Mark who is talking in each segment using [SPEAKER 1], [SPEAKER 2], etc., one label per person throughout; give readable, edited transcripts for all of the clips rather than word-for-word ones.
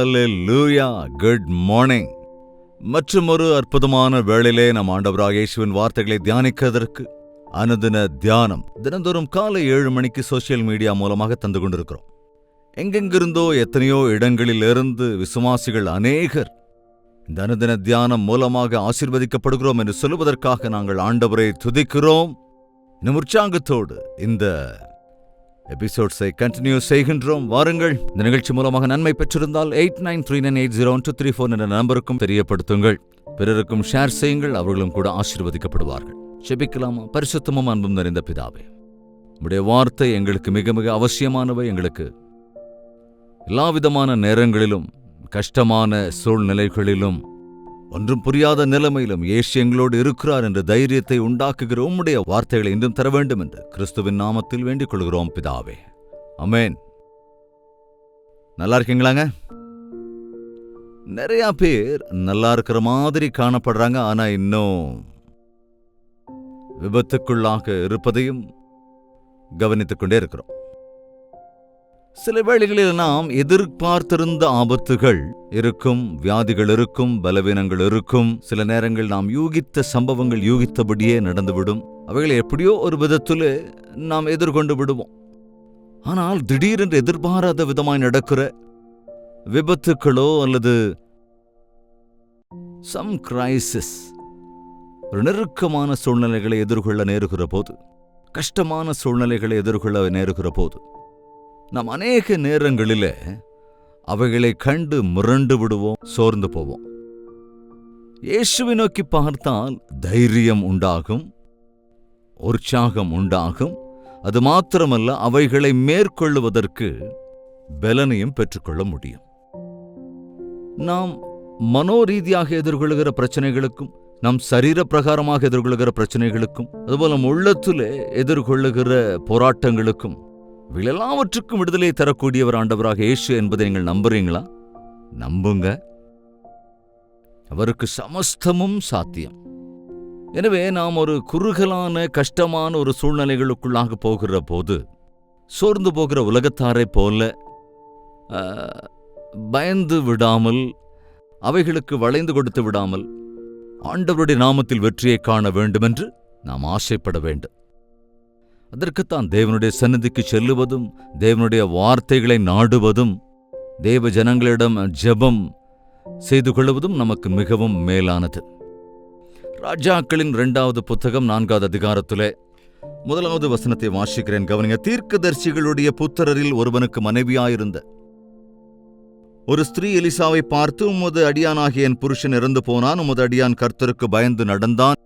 [SPEAKER 1] ஹல்லேலூயா. Good morning. மற்றும் ஒரு அற்புதமான வேளையிலே நம் ஆண்டவராகிய இயேசுவின் வார்த்தைகளை தியானிக்கிறதற்கு அனுதின தியானம் தினந்தோறும் காலை 7 மணிக்கு சோசியல் மீடியா மூலமாக தந்து கொண்டிருக்கிறோம். எங்கெங்கிருந்தோ எத்தனையோ இடங்களிலிருந்து விசுவாசிகள் அநேகர் இந்த அனுதின தியானம் மூலமாக ஆசீர்வதிக்கப்படுகிறோம் என்று சொல்லுவதற்காக நாங்கள் ஆண்டவரை துதிக்கிறோம். இன்னும் உற்சாகத்தோடு இந்த எபிசோட்ஸை கண்டினியூ செய்கின்றோம். வாருங்கள், இந்த நிகழ்ச்சி மூலமாக நன்மை பெற்றிருந்தால் 8939801234 என்ற நம்பருக்கும் தெரியப்படுத்துங்கள். பிறருக்கும் ஷேர் செய்யுங்கள், அவர்களும் கூட ஆசீர்வதிக்கப்படுவார்கள். ஜெபிக்கலாமா? பரிசுத்தமும் அன்பும் நிறைந்த பிதாவே, உம்முடைய வார்த்தை எங்களுக்கு மிக மிக அவசியமானவை. எங்களுக்கு எல்லாவிதமான நேரங்களிலும், கஷ்டமான சூழ்நிலைகளிலும், ஒன்றும் புரியாத நிலைமையிலும் இயேசு எங்களோடு இருக்கிறார் என்ற தைரியத்தை உண்டாக்குகிற உம்முடைய வார்த்தைகளை இன்றும் தர வேண்டும் என்று கிறிஸ்துவின் நாமத்தில் வேண்டிக் கொள்கிறோம் பிதாவே. ஆமென். நல்லா இருக்கீங்களாங்க? நிறைய பேர் நல்லா இருக்கிற மாதிரி காணப்படுறாங்க, ஆனா இன்னும் விபத்துக்குள்ளாக இருப்பதையும் கவனித்துக் கொண்டே இருக்கிறோம். சில வேளைகளில் நாம் எதிர்பார்த்திருந்த ஆபத்துகள் இருக்கும், வியாதிகள் இருக்கும், பலவீனங்கள் இருக்கும். சில நேரங்கள் நாம் யூகித்த சம்பவங்கள் யூகித்தபடியே நடந்துவிடும். அவைகளை எப்படியோ ஒரு விதத்தில் நாம் எதிர்கொண்டு விடுவோம். ஆனால் திடீரென்று எதிர்பாராத விதமாய் நடக்கிற விபத்துக்களோ அல்லது சம் கிரைசிஸ், ஒரு நெருக்கமான சூழ்நிலைகளை எதிர்கொள்ள நேருகிற போது, கஷ்டமான சூழ்நிலைகளை எதிர்கொள்ள நேருகிற போது நாம் அநேக நேரங்களிலே அவைகளை கண்டு முரண்டு விடுவோம், சோர்ந்து போவோம். இயேசுவை நோக்கி பார்த்தால் தைரியம் உண்டாகும், உற்சாகம் உண்டாகும். அது மாத்திரமல்ல, அவைகளை மேற்கொள்ளுவதற்கு பலனையும் பெற்றுக்கொள்ள முடியும். நாம் மனோரீதியாக எதிர்கொள்ளுகிற பிரச்சனைகளுக்கும், நம் சரீர பிரகாரமாக எதிர்கொள்ளுகிற பிரச்சனைகளுக்கும், அதுபோல நம் உள்ளத்திலே எதிர்கொள்ளுகிற போராட்டங்களுக்கும், எல்லாவற்றுக்கும் விடுதலை தரக்கூடியவர் ஆண்டவராக இயேசு என்பதை நீங்கள் நம்புறீங்களா? நம்புங்க. அவருக்கு சமஸ்தமும் சாத்தியம். எனவே நாம் ஒரு குறுகலான கஷ்டமான ஒரு சூழ்நிலைகளுக்குள்ளாக போகிற போது சோர்ந்து போகிற உலகத்தாரை போல பயந்து விடாமல், அவைகளுக்கு வளைந்து கொடுத்து விடாமல், ஆண்டவருடைய நாமத்தில் வெற்றியை காண வேண்டுமென்று நாம் ஆசைப்பட வேண்டும். அதற்குத்தான் தேவனுடைய சந்நிதிக்கு செல்லுவதும், தேவனுடைய வார்த்தைகளை நாடுவதும், தேவ ஜனங்களிடம் ஜெபம் செய்து கொள்வதும் நமக்கு மிகவும் மேலானது. ராஜாக்களின் 2வது புத்தகம் 4வது அதிகாரத்திலே 1வது வசனத்தை வாசிக்கிறேன், கவனிங்க. தீர்க்கதரிசிகளுடைய புத்திரரில் ஒருவனுக்கு மனைவியாயிருந்த ஒரு ஸ்திரீ எலிசாவை பார்த்து, உமது அடியானாகிய என் புருஷன் இறந்து போனான், உமது அடியான் கர்த்தருக்கு பயந்து நடந்தான்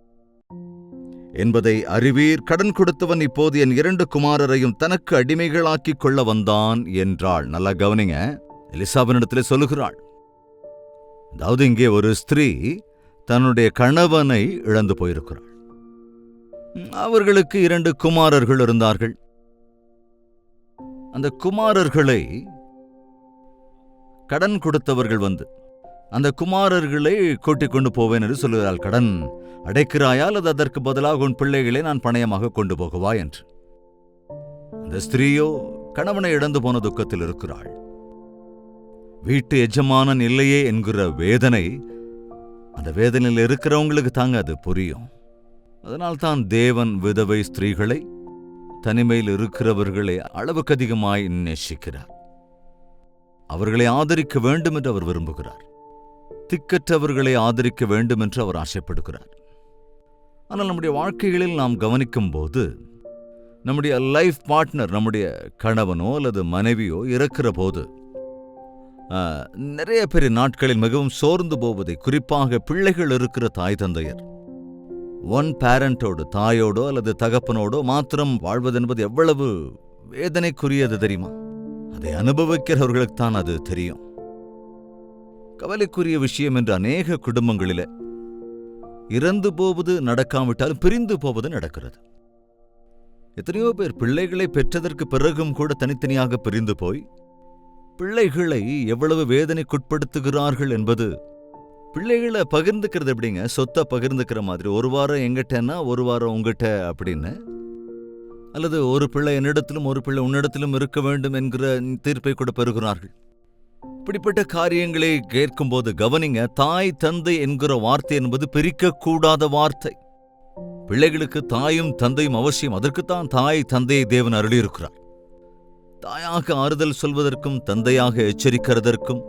[SPEAKER 1] என்பதை அறிவீர். கடன் கொடுத்தவன் இப்போது என் 2 குமாரரையும் தனக்கு அடிமைகளாக்கிக் கொள்ள வந்தான் என்றாள். நல்லா கவனிங்க, எலிசாவினிடத்திலே சொல்லுகிறாள். அதாவது இங்கே ஒரு ஸ்திரீ தன்னுடைய கணவனை இழந்து போயிருக்கிறாள். அவர்களுக்கு 2 குமாரர்கள் இருந்தார்கள். அந்த குமாரர்களை கடன் கொடுத்தவர்கள் வந்து அந்த குமாரர்களை கூட்டிக் கொண்டு போவேன் என்று சொல்லுகிறாள். கடன் அடைக்கிறாயா அல்லது அதற்கு பதிலாக உன் பிள்ளைகளை நான் பணயமாக கொண்டு போகவா என்று. அந்த ஸ்திரீயோ கணவனை இழந்து போன துக்கத்தில் இருக்கிறாள். வீட்டு எஜமானன் இல்லையே என்கிற வேதனை, அந்த வேதனையில் இருக்கிறவங்களுக்கு தாங்க அது புரியும். அதனால்தான் தேவன் விதவை ஸ்திரீகளை, தனிமையில் இருக்கிறவர்களை அளவுக்கு அதிகமாய் நேசிக்கிறார். அவர்களை ஆதரிக்க வேண்டும் என்று அவர் விரும்புகிறார். திக்கற்றவர்களை ஆதரிக்க வேண்டும் என்று அவர் ஆசைப்படுகிறார். ஆனால் நம்முடைய வாழ்க்கைகளில் நாம் கவனிக்கும் போது, நம்முடைய லைஃப் பார்ட்னர், நம்முடைய கணவனோ அல்லது மனைவியோ இறக்கிற போது நிறைய பேர் நாட்களில் மிகவும் சோர்ந்து போவதை, குறிப்பாக பிள்ளைகள் இருக்கிற தாய் தந்தையர், ஒன் பேரண்டோடு, தாயோடோ அல்லது தகப்பனோடோ மாத்திரம் வாழ்வதென்பது எவ்வளவு வேதனைக்குரியது தெரியுமா? அதை அனுபவிக்கிறவர்களுக்குத்தான் அது தெரியும். கவலைக்குரிய விஷயம் என்று அநேக குடும்பங்களில் இறந்து போவது நடக்காவிட்டால் பிரிந்து போவது நடக்கிறது. எத்தனையோ பேர் பிள்ளைகளை பெற்றதற்கு பிறகும் கூட தனித்தனியாக பிரிந்து போய் பிள்ளைகளை எவ்வளவு வேதனைக்குட்படுத்துகிறார்கள் என்பது. பிள்ளைகளை பகிர்ந்துக்கிறது எப்படிங்க? சொத்தை பகிர்ந்துக்கிற மாதிரி, ஒரு வாரம் எங்கிட்டன்னா ஒரு வாரம் உங்ககிட்ட அப்படின்னு, அல்லது ஒரு பிள்ளை என்னிடத்திலும் ஒரு பிள்ளை உன்னிடத்திலும் இருக்க வேண்டும் என்கிற தீர்ப்பை கூட பெறுகிறார்கள். இப்படிப்பட்ட காரியங்களை கேட்கும்போது கவனிங்க, தாய் தந்தை என்கிற வார்த்தை என்பது பிரிக்கக்கூடாத வார்த்தை. பிள்ளைகளுக்கு தாயும் தந்தையும் அவசியம். அதற்குத்தான் தாய் தந்தையை தேவன் அருளியிருக்கிறார். தாயாக ஆறுதல் சொல்வதற்கும், தந்தையாக எச்சரிக்கிறதற்கும்,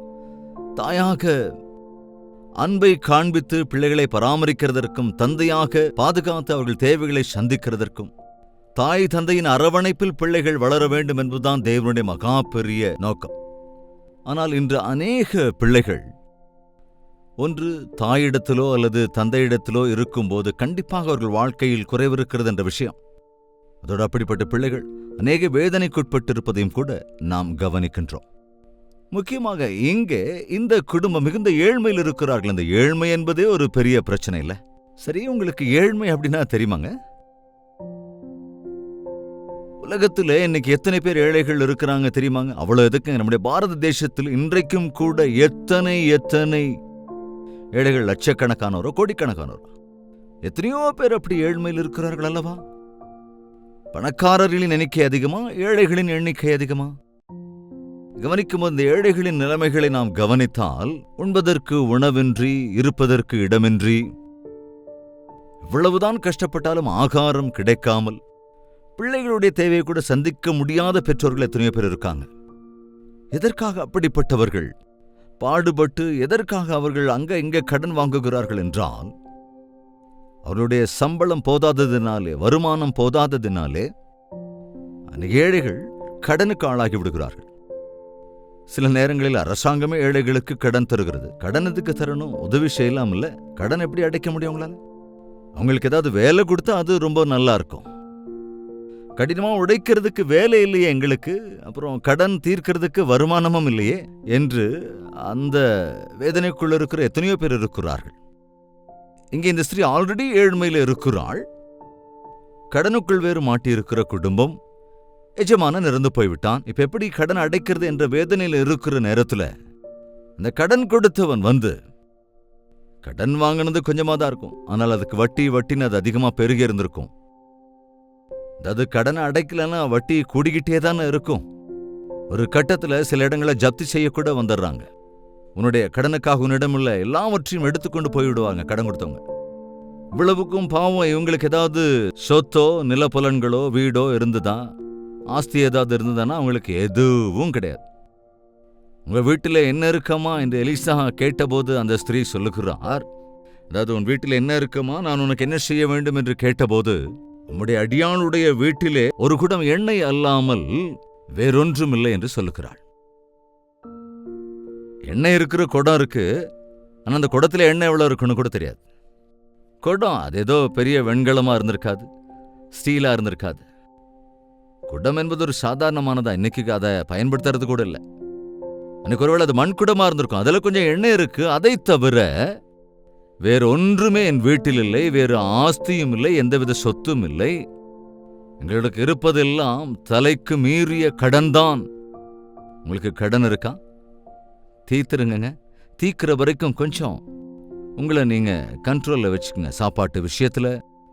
[SPEAKER 1] தாயாக அன்பை காண்பித்து பிள்ளைகளை பராமரிக்கிறதற்கும், தந்தையாக பாதுகாத்து அவர்கள் தேவைகளை சந்திக்கிறதற்கும், தாய் தந்தையின் அரவணைப்பில் பிள்ளைகள் வளர வேண்டும் என்பதுதான் தேவனுடைய மகா பெரிய நோக்கம். ஆனால் இன்று அநேக பிள்ளைகள் ஒன்று தாயிடத்திலோ அல்லது தந்தையிடத்திலோ இருக்கும்போது கண்டிப்பாக அவர்கள் வாழ்க்கையில் குறைவிருக்கிறது என்ற விஷயம். அதோடு அப்படிப்பட்ட பிள்ளைகள் அநேக வேதனைக்குட்பட்டிருப்பதையும் கூட நாம் கவனிக்கின்றோம். முக்கியமாக இங்கே இந்த குடும்பம் மிகுந்த ஏழ்மையில் இருக்கிறார்கள். இந்த ஏழ்மை என்பதே ஒரு பெரிய பிரச்சனை இல்லை. சரி, உங்களுக்கு ஏழ்மை அப்படின்னா தெரியுமாங்க? உலகத்தில் இன்னைக்கு எத்தனை பேர் ஏழைகள் இருக்கிறாங்க தெரியுமாங்க? அவ்வளவு எதுக்குங்க? நம்முடைய பாரத தேசத்தில் இன்றைக்கும் கூட எத்தனை ஏழைகள், லட்சக்கணக்கானோரோ கோடிக்கணக்கானோரோ, எத்தனையோ பேர் அப்படி ஏழ்மையில் இருக்கிறார்கள் அல்லவா? பணக்காரர்களின் எண்ணிக்கை அதிகமா, ஏழைகளின் எண்ணிக்கை அதிகமா? கவனிக்கும் போது இந்த ஏழைகளின் நிலைமைகளை நாம் கவனித்தால், உண்பதற்கு உணவின்றி, இருப்பதற்கு இடமின்றி, இவ்வளவுதான் கஷ்டப்பட்டாலும் ஆகாரம் கிடைக்காமல், பிள்ளைகளுடைய தேவையை கூட சந்திக்க முடியாத பெற்றோர்கள் எத்தனையோ பேர் இருக்காங்க. எதற்காக அப்படிப்பட்டவர்கள் பாடுபட்டு எதற்காக அவர்கள் அங்க இங்க கடன் வாங்குகிறார்கள் என்றால், அவர்களுடைய சம்பளம் போதாததினாலே, வருமானம் போதாததினாலே அந்த ஏழைகள் கடனுக்கு ஆளாகி விடுகிறார்கள். சில நேரங்களில் அரசாங்கமே ஏழைகளுக்கு கடன் தருகிறது. கடன் எதுக்கு தரணும்? உதவி செய்யலாம் இல்ல? கடன் எப்படி அடைக்க முடியும் உங்களால? அவங்களுக்கு ஏதாவது வேலை கொடுத்தா அது ரொம்ப நல்லா இருக்கும். கடினமா உழைக்கிறதுக்கு வேலை இல்லையே எங்களுக்கு, அப்புறம் கடன் தீர்க்கிறதுக்கு வருமானமும் இல்லையே என்று அந்த வேதனைக்குள்ள இருக்கிற எத்தனையோ பேர் இருக்கிறார்கள். இங்கே இந்த ஸ்திரீ ஆல்ரெடி ஏழ்மையில இருக்கிறாள். கடனுக்குள் வேறு மாட்டியிருக்கிற குடும்பம், எஜமானன் இறந்து போய்விட்டான். இப்ப எப்படி கடன் அடைக்கிறது என்ற வேதனையில் இருக்கிற நேரத்துல இந்த கடன் கொடுத்தவன் வந்து, கடன் வாங்கினது கொஞ்சமா தான் இருக்கும், ஆனால் அதுக்கு வட்டின்னு அது அதிகமா பெருகி இருந்திருக்கும். அதாவது கடனை அடைக்கலன்னா வட்டி கூடிக்கிட்டே தானே இருக்கும். ஒரு கட்டத்துல சில இடங்களை ஜப்தி செய்யக்கூட வந்துடுறாங்க. உன்னுடைய கடனுக்காக உன்னிடம் உள்ள எல்லாவற்றையும் எடுத்துக்கொண்டு போய்விடுவாங்க கடன் கொடுத்தவங்க. இவ்வளவுக்கும் பாவம், இவங்களுக்கு ஏதாவது சொத்தோ நிலப்புலன்களோ வீடோ இருந்துதான், ஆஸ்தி ஏதாவது இருந்ததுன்னா அவங்களுக்கு எதுவும் கிடையாது. உங்க வீட்டில் என்ன இருக்கமா என்று எலிசா கேட்டபோது அந்த ஸ்திரீ சொல்லுகிறார், அதாவது உன் வீட்டில் என்ன இருக்கமா, நான் உனக்கு என்ன செய்ய வேண்டும் என்று கேட்டபோது, உம்முடைய அடியானுடைய வீட்டிலே ஒரு குடம் எண்ணெய் அல்லாமல் வேறொன்றும் இல்லை என்று சொல்லுகிறாள். எண்ணெய் இருக்கிற குடம் இருக்கு, ஆனா அந்த குடத்துல எண்ணெய் எவ்வளவு இருக்குன்னு கூட தெரியாது. குடம் அது ஏதோ பெரிய வெண்கலமா இருந்திருக்காது, ஸ்டீலா இருந்திருக்காது. குடம் என்பது ஒரு சாதாரணமானதா, இன்னைக்கு அதை பயன்படுத்துறது கூட இல்லை. அன்னைக்கு ஒருவேளை அது மண் குடமா இருந்திருக்கும், அதுல கொஞ்சம் எண்ணெய் இருக்கு, அதை தவிர வேறு ஒன்றுமே என் வீட்டில் இல்லை, வேறு ஆஸ்தியும் இல்லை, எந்தவித சொத்தும் இல்லை. எங்களுக்கு இருப்பதெல்லாம் தலைக்கு மீறிய கடன் தான். உங்களுக்கு கடன் இருக்கா? தீர்த்துருங்க. தீக்கிற வரைக்கும் கொஞ்சம் உங்களை நீங்க கண்ட்ரோல்ல வச்சுக்கோங்க. சாப்பாட்டு விஷயத்துல,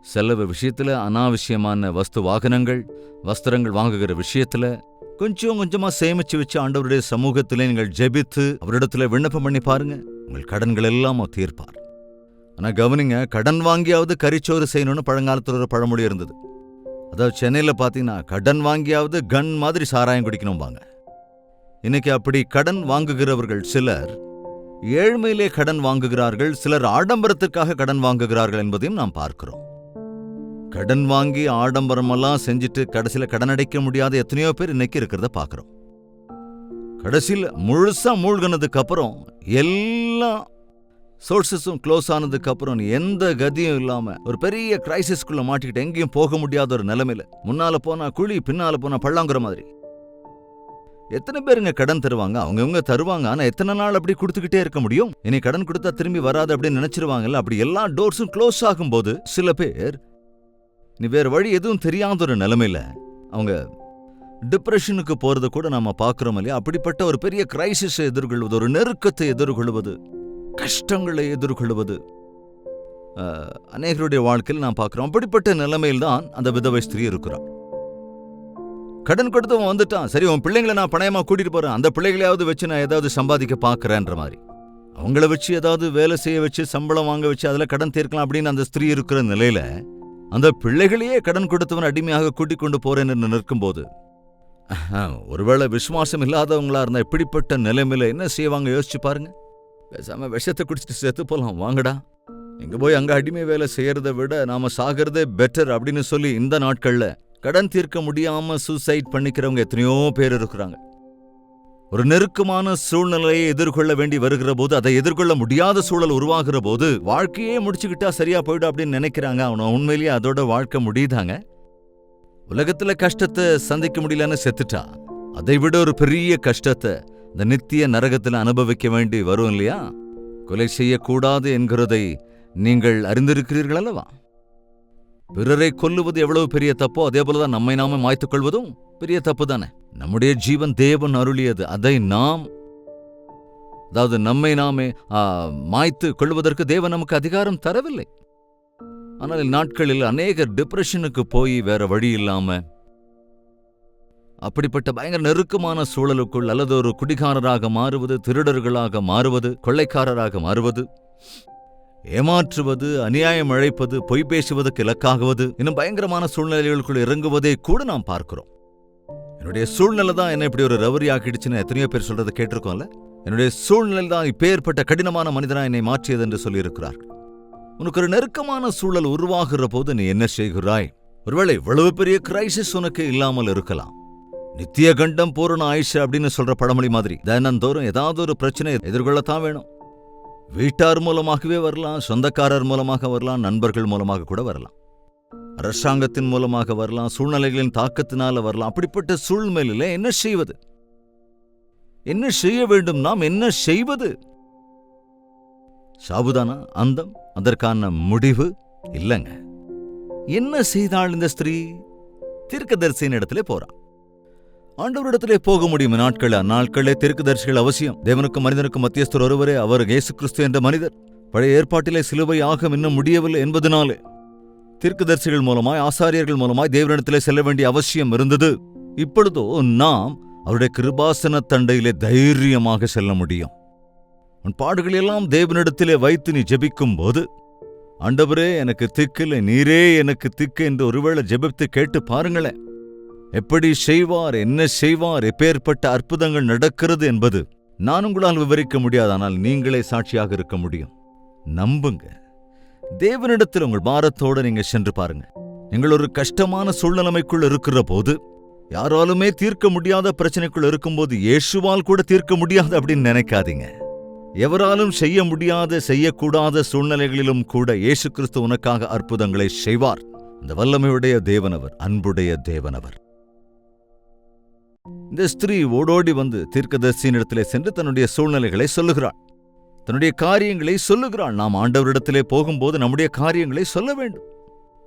[SPEAKER 1] செலவு விஷயத்துல, அனாவசியமான வஸ்து வாகனங்கள் வஸ்திரங்கள் வாங்குகிற விஷயத்துல கொஞ்சம் கொஞ்சமா சேமிச்சு வச்சு ஆண்டவருடைய சமூகத்திலே நீங்கள் ஜெபித்து அவரிடத்துல விண்ணப்பம் பண்ணி பாருங்க. உங்கள் கடன்கள் எல்லாம் தீர்ப்பார். ஆனா கவனிங்க, கடன் வாங்கியாவது கரிச்சோறு செய்யணும்னு பழங்காலத்தில் ஒரு பழமொழி இருந்தது. அதாவது சென்னையில பாத்தீங்கன்னா கடன் வாங்கியாவது கன் மாதிரி சாராயம் குடிக்கணும் வாங்க. இன்னைக்கு அப்படி கடன் வாங்குகிறவர்கள் சிலர் ஏழ்மையிலே கடன் வாங்குகிறார்கள், சிலர் ஆடம்பரத்திற்காக கடன் வாங்குகிறார்கள் என்பதையும் நாம் பார்க்கிறோம். கடன் வாங்கி ஆடம்பரமெல்லாம் செஞ்சுட்டு கடைசியில கடன் அடைக்க முடியாத எத்தனையோ பேர் இன்னைக்கு இருக்கிறத பார்க்கிறோம். கடைசியில் முழுசா மூழ்கினதுக்கு அப்புறம் எல்லாம் சோர்சஸும் க்ளோஸ் ஆனதுக்கு அப்புறம் எந்த கதியும் இல்லாம ஒரு பெரிய கிரைசிஸ்குள்ள மாட்டிக்கிட்டு எங்கேயும் போக முடியாத ஒரு நிலைமையில, முன்னால போனா குழி பின்னால போனா பள்ளாங்கிற மாதிரி. எத்தனை பேருங்க கடன் தருவாங்க? அவங்கவுங்க தருவாங்க, ஆனா எத்தனை நாள் அப்படி கொடுத்துக்கிட்டே இருக்க முடியும்? இனி கடன் கொடுத்தா திரும்பி வராது அப்படின்னு நினைச்சிருவாங்கல்ல. அப்படி எல்லா டோர்ஸும் க்ளோஸ் ஆகும்போது சில பேர் நீ வேற வழி எதுவும் தெரியாத ஒரு நிலைமையில அவங்க டிப்ரெஷனுக்கு போறது கூட நாம பாக்குறோம் இல்லையா? அப்படிப்பட்ட ஒரு பெரிய கிரைசிஸை எதிர்கொள்வது, ஒரு நெருக்கத்தை எதிர்கொள்வது, கஷ்டங்களை எதிர்கொள்வது அநேகருடைய வாழ்க்கையில் நாம் பார்க்கிறோம். அப்படிப்பட்ட நிலைமையில் தான் அந்த விதவை ஸ்திரீ இருக்கிறார். கடன் கொடுத்தவன் வந்துட்டான், சரி உன் பிள்ளைங்களை நான் பணயமா கூட்டிட்டு போறேன், அந்த பிள்ளைகளையாவது வச்சு நான் ஏதாவது சம்பாதிக்க பாக்குறேன்ற மாதிரி. அவங்கள வச்சு ஏதாவது வேலை செய்ய வச்சு சம்பளம் வாங்க வச்சு அதுல கடன் தீர்க்கலாம் அப்படின்னு அந்த ஸ்திரீ இருக்கிற நிலையில அந்த பிள்ளைகளையே கடன் கொடுத்தவன் அடிமையாக கூட்டிக் கொண்டு போறேன்னு நிற்கும்போது, ஒருவேளை விசுவாசம் இல்லாதவங்களா இருந்தா இப்படிப்பட்ட நிலைமையில என்ன செய்வாங்க யோசிச்சு பாருங்க. பேசாம விஷத்தை குடிச்சிட்டு செத்து போலாம், வாங்கடா, இங்க போய் அங்க அடிமை வேலை செய்யறதை விட நாம சாகிறதே பெட்டர் அப்படின்னு சொல்லி இந்த நாட்கள்ல கடன் தீர்க்க முடியாம சூசைட் பண்ணிக்கிறவங்க எத்தனையோ பேர் இருக்கிறாங்க. ஒரு நெருக்கமான சூழ்நிலையை எதிர்கொள்ள வேண்டி வருகிற போது, அதை எதிர்கொள்ள முடியாத சூழல் உருவாகிற போது வாழ்க்கையே முடிச்சுக்கிட்டா சரியா போயிடும் அப்படின்னு நினைக்கிறாங்க. அவனை உண்மையிலேயே அதோட வாழ்க்கை முடியுதாங்க? உலகத்துல கஷ்டத்தை சந்திக்க முடியலன்னு செத்துட்டா அதை விட ஒரு பெரிய கஷ்டத்தை இந்த நித்திய நரகத்துல அனுபவிக்க வேண்டி வரும் இல்லையா? கொலை செய்யக்கூடாது என்கிறதை நீங்கள் அறிந்திருக்கிறீர்கள் அல்லவா? பிறரை கொல்லுவது எவ்வளவு பெரிய தப்போ அதே போலதான் நம்மை நாம மாய்த்துக் கொள்வதும் பெரிய தப்பு தானே. நம்முடைய ஜீவன் தேவன் அருளியது, அதை நாம் அதாவது நம்மை நாமே மாய்த்து கொள்வதற்கு தேவன் நமக்கு அதிகாரம் தரவில்லை. ஆனால் நாட்களில் அநேக டிப்ரெஷனுக்கு போய் வேற வழி இல்லாம அப்படிப்பட்ட பயங்கர நெருக்கமான சூழலுக்குள் அல்லது ஒரு குடிகாரராக மாறுவது, திருடர்களாக மாறுவது, கொள்ளைக்காரராக மாறுவது, ஏமாற்றுவது, அநியாயம் இழைப்பது, பொய் பேசுவதற்கு இலக்காகுவது, இன்னும் பயங்கரமான சூழ்நிலைகளுக்குள் இறங்குவதை கூட நாம் பார்க்கிறோம். என்னுடைய சூழ்நிலை தான் என்ன இப்படி ஒரு ரவரி ஆக்கிடுச்சுன்னு எத்தனையோ பேர் சொல்றதை கேட்டிருக்கோம்ல. என்னுடைய சூழ்நிலை தான் இப்பேற்பட்ட கடினமான மனிதனா என்னை மாற்றியது என்று சொல்லியிருக்கிறார். உனக்கு ஒரு நெருக்கமான சூழல் உருவாகிற போது நீ என்ன செய்கிறாய்? ஒருவேளை இவ்வளவு பெரிய கிரைசிஸ் உனக்கு இல்லாமல் இருக்கலாம். நித்திய கண்டம் பூரண ஆயுஷ் அப்படின்னு சொல்ற பழமொழி மாதிரி தினந்தோறும் ஏதாவது ஒரு பிரச்சனை எதிர்கொள்ளத்தான் வேணும். வீட்டார் மூலமாகவே வரலாம், சொந்தக்காரர் மூலமாக வரலாம், நண்பர்கள் மூலமாக கூட வரலாம், அரசாங்கத்தின் மூலமாக வரலாம், சூழ்நிலைகளின் தாக்கத்தினால வரலாம். அப்படிப்பட்ட சூழ்நிலையில என்ன செய்வது? என்ன செய்ய வேண்டும்? நாம் என்ன செய்வது? சாவுதானா அந்தம்? அதற்கான முடிவு இல்லைங்க. என்ன செய்தாள் இந்த ஸ்திரீ? தீர்க்கதரிசியின் இடத்திலே போறான். ஆண்டவரிடத்திலே போக முடியும் நாட்களே தீர்க்கதரிசிகள் அவசியம். தேவனுக்கும் மனிதனுக்கும் மத்தியஸ்தர் ஒருவரே, அவர் இயேசு கிறிஸ்து என்ற மனிதர். பழைய ஏற்பாட்டிலே சிலுவை ஆக இன்னும் முடியவில்லை என்பதனாலே தீர்க்கதரிசிகள் மூலமாய், ஆசாரியர்கள் மூலமாய் தேவனிடத்திலே செல்ல வேண்டிய அவசியம் இருந்தது. இப்பொழுதோ நாம் அவருடைய கிருபாசன தண்டையிலே தைரியமாக செல்ல முடியும். உன் பாடுகளெல்லாம் தேவனிடத்திலே வைத்து நீ ஜெபிக்கும் போது, ஆண்டவரே எனக்கு திக்கில்லை, நீரே எனக்கு திக்கு என்று ஒருவேளை ஜெபித்து கேட்டு பாருங்களேன். எப்படி செய்வார், என்ன செய்வார், எப்பேற்பட்ட அற்புதங்கள் நடக்கிறது என்பது நான் உங்களால் விவரிக்க முடியாது. ஆனால் நீங்களே சாட்சியாக இருக்க முடியும். நம்புங்க. தேவனிடத்தில் உங்கள் பாரத்தோடு நீங்க சென்று பாருங்க. நீங்கள் ஒரு கஷ்டமான சூழ்நிலைக்குள் இருக்கிற போது, யாராலுமே தீர்க்க முடியாத பிரச்சனைக்குள் இருக்கும்போது இயேசுவால் கூட தீர்க்க முடியாது அப்படின்னு நினைக்காதீங்க. எவராலும் செய்ய முடியாத, செய்யக்கூடாத சூழ்நிலைகளிலும் கூட இயேசு கிறிஸ்து உனக்காக அற்புதங்களை செய்வார். இந்த வல்லமையுடைய தேவனவர், அன்புடைய தேவனவர். இந்த ஸ்திரீ ஓடோடி வந்து தீர்க்கதரிசியினிடத்திலே சென்று தன்னுடைய சூழ்நிலைகளை சொல்லுகிறாள், தன்னுடைய காரியங்களை சொல்லுகிறாள். நாம் ஆண்டவரிடத்திலே போகும்போது நம்முடைய காரியங்களை சொல்ல வேண்டும்.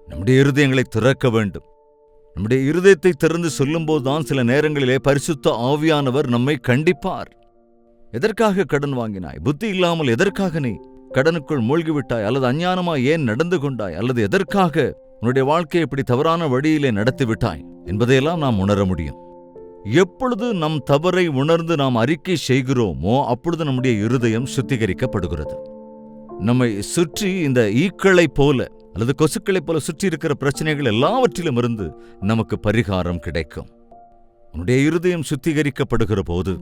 [SPEAKER 1] நம்முடைய இருதயங்களை திறக்க வேண்டும். நம்முடைய இருதயத்தை திறந்து சொல்லும்போதுதான் சில நேரங்களிலே பரிசுத்த ஆவியானவர் நம்மை கண்டிப்பார். எதற்காக கடன் வாங்கினாய்? புத்தி இல்லாமல் எதற்காக நீ கடனுக்குள் மூழ்கிவிட்டாய்? அல்லது அஞ்ஞானமாய் ஏன் நடந்து கொண்டாய்? அல்லது எதற்காக உன்னுடைய வாழ்க்கையை இப்படி தவறான வழியிலே நடத்திவிட்டாய் என்பதையெல்லாம் நாம் உணர முடியும். எப்பொழுது நம் தவறை உணர்ந்து நாம் அறிக்கை செய்கிறோமோ அப்பொழுது நம்முடைய இருதயம் சுத்திகரிக்கப்படுகிறது. நம்மை சுற்றி இந்த ஈக்களைப் போல அல்லது கொசுக்களைப் போல சுற்றி இருக்கிற பிரச்சனைகள் எல்லாவற்றிலும் இருந்து நமக்கு பரிகாரம் கிடைக்கும். உன்னுடைய இருதயம் சுத்திகரிக்கப்படுகிற போது,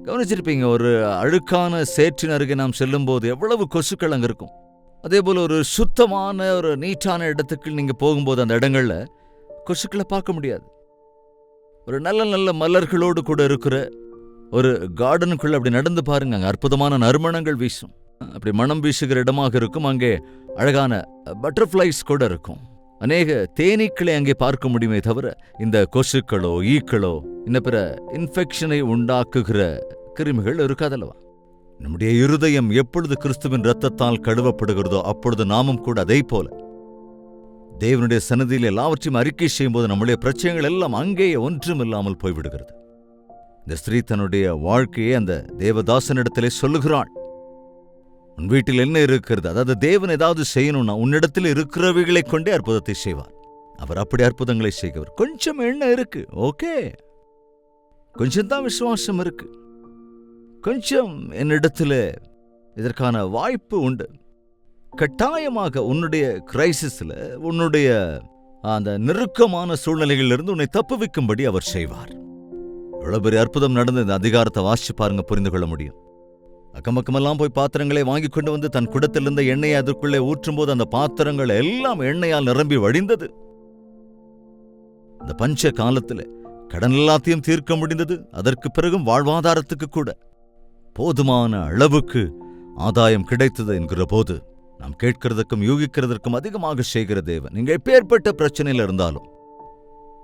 [SPEAKER 1] கவனிச்சிருப்பீங்க, ஒரு அழுக்கான சேற்றின் அருகே நாம் செல்லும் போது எவ்வளவு கொசுக்கள் அங்க இருக்கும். அதே போல ஒரு சுத்தமான ஒரு நீட்டான இடத்துக்கு நீங்க போகும்போது அந்த இடங்கள்ல கொசுக்களை பார்க்க முடியாது. ஒரு நல்ல நல்ல மலர்களோடு கூட இருக்கிற ஒரு கார்டனுக்குள்ள அப்படி நடந்து பாருங்க, அங்க அற்புதமான நறுமணங்கள் வீசும். அப்படி மனம் வீசுகிற இடமாக இருக்கும். அங்கே அழகான பட்டர்ஃப்ளைஸ் கூட இருக்கும். அநேக தேனீக்களை அங்கே பார்க்க முடியுமே தவிர இந்த கொசுக்களோ ஈக்களோ இன்னும் பிற இன்ஃபெக்ஷனை உண்டாக்குகிற கிருமிகள் இருக்காதல்லவா. நம்முடைய இருதயம் எப்பொழுது கிறிஸ்துவின் இரத்தத்தால் கழுவப்படுகிறதோ அப்பொழுது நாமும் கூட அதை போல தேவனுடைய சன்னதியில் எல்லாவற்றையும் அறிக்கை செய்யும் போது நம்முடைய பிரச்சனைகள் எல்லாம் அங்கேயே ஒன்றும் இல்லாமல் போய்விடுகிறது. இந்த ஸ்திரீ தன்னுடைய வாழ்க்கையை அந்த தேவதாசனிடத்திலே சொல்லுகிறாள். உன் வீட்டில் என்ன இருக்கிறது? அதாவது தேவன் ஏதாவது செய்யணும்னா உன்னிடத்தில் இருக்கிறவைகளை கொண்டே அற்புதத்தை செய்வார். அவர் அப்படி அற்புதங்களை செய்கிறவர். கொஞ்சம் எண்ணம் இருக்கு, ஓகே, கொஞ்சம்தான் விசுவாசம் இருக்கு, கொஞ்சம் என்னிடத்துல இதற்கான வாய்ப்பு உண்டு. கட்டாயமாக உன்னுடைய கிரைசிஸ்ல, உன்னுடைய அந்த நெருக்கமான சூழ்நிலைகளிலிருந்து உன்னை தப்புவிக்கும்படி அவர் செய்வார். எவ்வளவு பெரிய அற்புதம் நடந்த இந்த அதிகாரத்தை வாசிச்சு பாருங்க, புரிந்து கொள்ள முடியும். அக்கம்பக்கமெல்லாம் போய் பாத்திரங்களை வாங்கி கொண்டு வந்து தன் குடத்தில் இருந்த எண்ணெயை அதற்குள்ளே ஊற்றும் போது அந்த பாத்திரங்கள் எல்லாம் எண்ணெயால் நிரம்பி வழிந்தது. இந்த பஞ்ச காலத்துல கடன் எல்லாத்தையும் தீர்க்க முடிந்தது. அதற்கு பிறகும் வாழ்வாதாரத்துக்கு கூட போதுமான அளவுக்கு ஆதாயம் கிடைத்தது என்கிற போது நாம் கேட்கிறதுக்கும் யூகிக்கிறதற்கும் அதிகமாக செய்கிற தேவன். நீங்க எப்பேற்பட்ட பிரச்சனையில் இருந்தாலும்,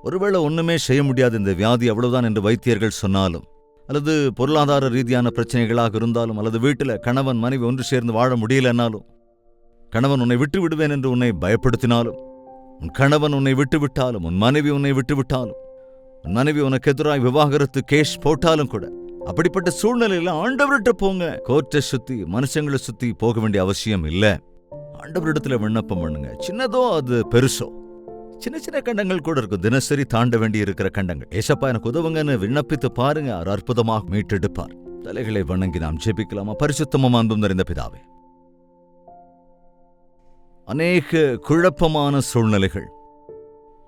[SPEAKER 1] ஒருவேளை ஒண்ணுமே செய்ய முடியாது, இந்த வியாதி அவ்வளவுதான் என்று வைத்தியர்கள் சொன்னாலும், அல்லது பொருளாதார ரீதியான பிரச்சனைகளாக இருந்தாலும், அல்லது வீட்டில் கணவன் மனைவி ஒன்று சேர்ந்து வாழ முடியலன்னாலும், கணவன் உன்னை விட்டு விடுவேன் என்று உன்னை பயப்படுத்தினாலும், உன் கணவன் உன்னை விட்டுவிட்டாலும், உன் மனைவி உன்னை விட்டுவிட்டாலும், உன் மனைவி உனக்கு எதிராக விவாகரத்து கேஸ் போட்டாலும் கூட, அப்படிப்பட்ட சூழ்நிலையில ஆண்டவர்கிட்ட போங்க. கோர்ட்டை சுத்தி மனுஷங்களை சுத்தி போக வேண்டிய அவசியம் இல்லை. ஆண்டவரிடத்துல விண்ணப்பம் பண்ணுங்க. சின்னதோ அது பெருசோ, சின்ன சின்ன கண்டங்கள் கூட இருக்கும், தினசரி தாண்ட வேண்டி இருக்கிற கண்டங்கள். ஏசப்பா எனக்கு உதவுங்கன்னு விண்ணப்பித்து பாருங்க, அவர் அற்புதமாக மீட்டெடுப்பார். தலைகளை வணங்கி நாம் ஜெபிக்கலாமா? பரிசுத்தமும் அன்பும் நிறைந்த பிதாவே, அநேக குழப்பமான சூழ்நிலைகள்,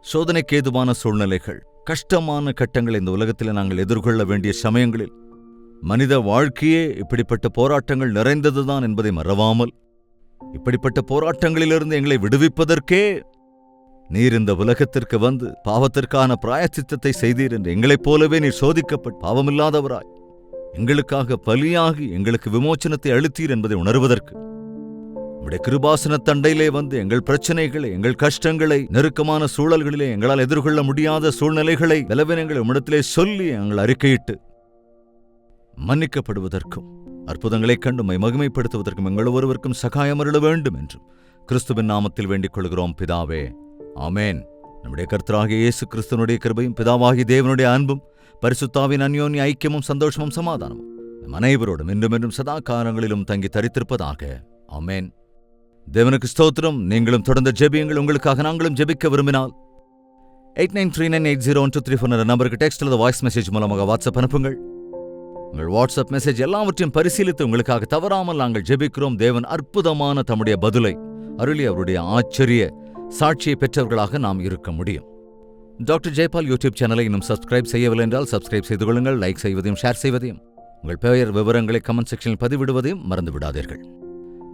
[SPEAKER 1] சோதனைக்கு ஏதுவான சூழ்நிலைகள், கஷ்டமான கட்டங்களை இந்த உலகத்தில் நாங்கள் எதிர்கொள்ள வேண்டிய சமயங்களில் மனித வாழ்க்கையே இப்படிப்பட்ட போராட்டங்கள் நிறைந்ததுதான் என்பதை மறவாமல், இப்படிப்பட்ட போராட்டங்களிலிருந்து எங்களை விடுவிப்பதற்கே நீர் இந்த உலகத்திற்கு வந்து பாவத்திற்கான பிராயச்சித்தத்தை செய்தீர் என்று எங்களைப் போலவே நீர் சோதிக்கப்பட்டு பாவமில்லாதவராய் எங்களுக்காக பலியாகி எங்களுக்கு விமோச்சனத்தை அளித்தீர் என்பதை உணர்வதற்கு உம்முடைய கிருபாசன தண்டையிலே வந்து எங்கள் பிரச்சனைகளை, எங்கள் கஷ்டங்களை, நெருக்கமான சூழல்களிலே எங்களால் எதிர்கொள்ள முடியாத சூழ்நிலைகளை, பலவீனங்களை உம்மிடத்திலே சொல்லி எங்கள் அறிக்கையிட்டு மன்னிக்கப்படுவதற்கும் அற்புதங்களைக் கண்டு மகிமைப்படுத்துவதற்கும் எங்கள் ஒருவருக்கும் சகாயம் அருள வேண்டும் என்றும் கிறிஸ்துவின் நாமத்தில் வேண்டிக் கொள்கிறோம் பிதாவே, ஆமேன். நம்முடைய கர்த்தராகிய இயேசு கிறிஸ்துவனுடைய கிருபையும் பிதாவாகிய தேவனுடைய அன்பும் பரிசுத்தாவின் அந்யோன்ய ஐக்கியமும் சந்தோஷமும் சமாதானமும் நம் அனைவரோடும் என்றும் என்றும் சதா காலங்களிலும் தங்கி தரித்திருப்பதாக, ஆமேன். தேவனுக்கு ஸ்தோத்திரம். நீங்களும் தொடர்ந்து ஜெபியுங்கள். உங்களுக்காக நாங்களும் ஜெபிக்க விரும்பினால் 8939801234 நம்பருக்கு டெக்ஸ்ட் அல்லது வாய்ஸ் மெசேஜ் மூலமாக வாட்ஸ்அப் அனுப்புங்கள். உங்கள் வாட்ஸ்அப் மெசேஜ் எல்லாவற்றையும் பரிசீலித்து உங்களுக்காக தவறாமல் நாங்கள் ஜெபிக்கிறோம். தேவன் அற்புதமான தம்முடைய பதிலை அருளி அவருடைய ஆச்சரிய சாட்சியை பெற்றவர்களாக நாம் இருக்க முடியும். டாக்டர் ஜெயபால் யூடியூப் சேனலை இன்னும் சப்ஸ்கிரைப் செய்யவில்லை என்றால் சப்ஸ்கிரைப் செய்து கொள்ளுங்கள். லைக் செய்வதையும் ஷேர் செய்வதையும், உங்கள் பெயர் விவரங்களை கமெண்ட் செக்ஷனில் பதிவிடுவதையும் மறந்து விடாதீர்கள்.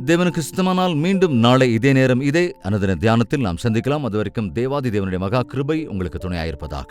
[SPEAKER 1] தேவனுக்கு சித்தமானால் மீண்டும் நாளை இதே நேரம் இதே அனுதின தியானத்தில் நாம் சந்திக்கலாம். அதுவரைக்கும் தேவாதி தேவனுடைய மகா கிருபை உங்களுக்கு துணையாயிருப்பதாக.